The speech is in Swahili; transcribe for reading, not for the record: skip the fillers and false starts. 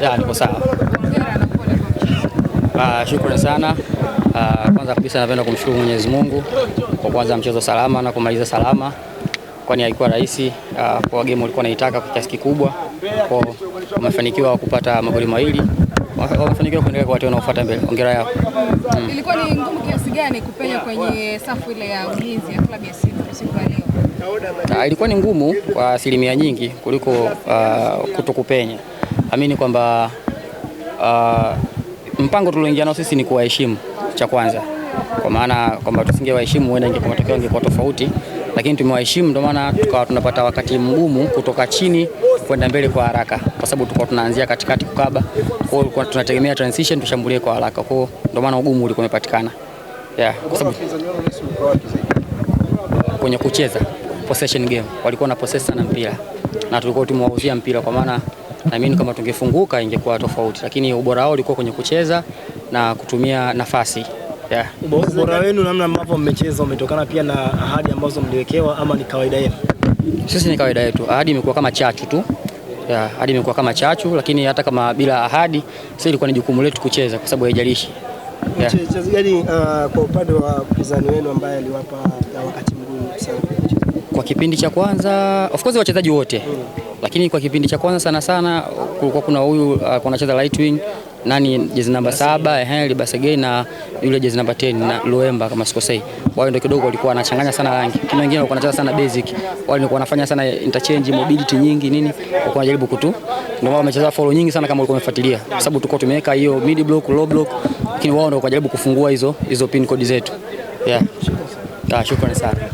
Ya, niko sawa. Shukrani sana. Kwanza kabisa napenda kumshukuru Mwenyezi Mungu kwa kuanza mchezo salama na kumaliza salama, kwani haikuwa rahisi. Kwa game walikuwa wanaitaka kwa kiasi kikubwa, kwa wamefanikiwa kupata magoli mawili, wamefanikiwa kuendelea kwa watu wanaofuata mbele. Hongera yao. Ilikuwa ni ngumu kiasi gani kupenya kwenye safu ile ya ulinzi ya klabu ya Simba usiku wa leo? Ilikuwa ni ngumu kwa asilimia nyingi kuliko kutokupenya. Amini kwamba mpango tulioingia nao sisi ni kuwaheshimu cha kwanza, kwa maana kwamba tusingewaheshimu huenda matokeo yangekuwa tofauti, lakini tumewaheshimu, ndio maana tukawa tunapata wakati mgumu kutoka chini kwenda mbele kwa haraka, kwa sababu tulikuwa tunaanzia katikati kukaba, kwa hiyo tunategemea transition tushambulie kwa haraka, kwa hiyo ndio maana ugumu ulikuwa umepatikana. Kwa sababu kwenye kucheza possession game walikuwa na possess sana mpira na tulikuwa tumewauzia mpira, kwa maana naamini kama tungefunguka ingekuwa tofauti, lakini ubora wao ulikuwa kwenye kucheza na kutumia nafasi. Ubora wenu namna ambavyo mmecheza umetokana pia na ahadi ambazo mliwekewa, ama ni kawaida yenu? Sisi ni kawaida yetu. Ahadi imekuwa kama chachu tu. Ahadi imekuwa kama chachu, lakini hata kama bila ahadi sisi ilikuwa ni jukumu letu kucheza, kwa sababu haijalishi. Mchezo gani kwa upande wa mpinzani wenu ambaye aliwapa wakati mgumu sana? Kwa kipindi cha kwanza of course wachezaji wote, lakini kwa kipindi cha kwanza sana kulikuwa kuna huyu anacheza right wing jezi namba 7 Libasege na yule jezi namba 10 na Luemba kama sikosei. Wao ndio kidogo walikuwa wanachanganya sana rangi. Kuna wengine walikuwa wanacheza sana basic. Wao walikuwa wanafanya sana interchange, mobility nyingi walikuwa wanajaribu ndio maana wamecheza follow nyingi sana kama ulikuwa umefuatilia. Kwa sababu tulikuwa tumeweka hiyo mid block, low block, lakini wao ndio wakajaribu kufungua hizo pin code zetu. Shukrani sana.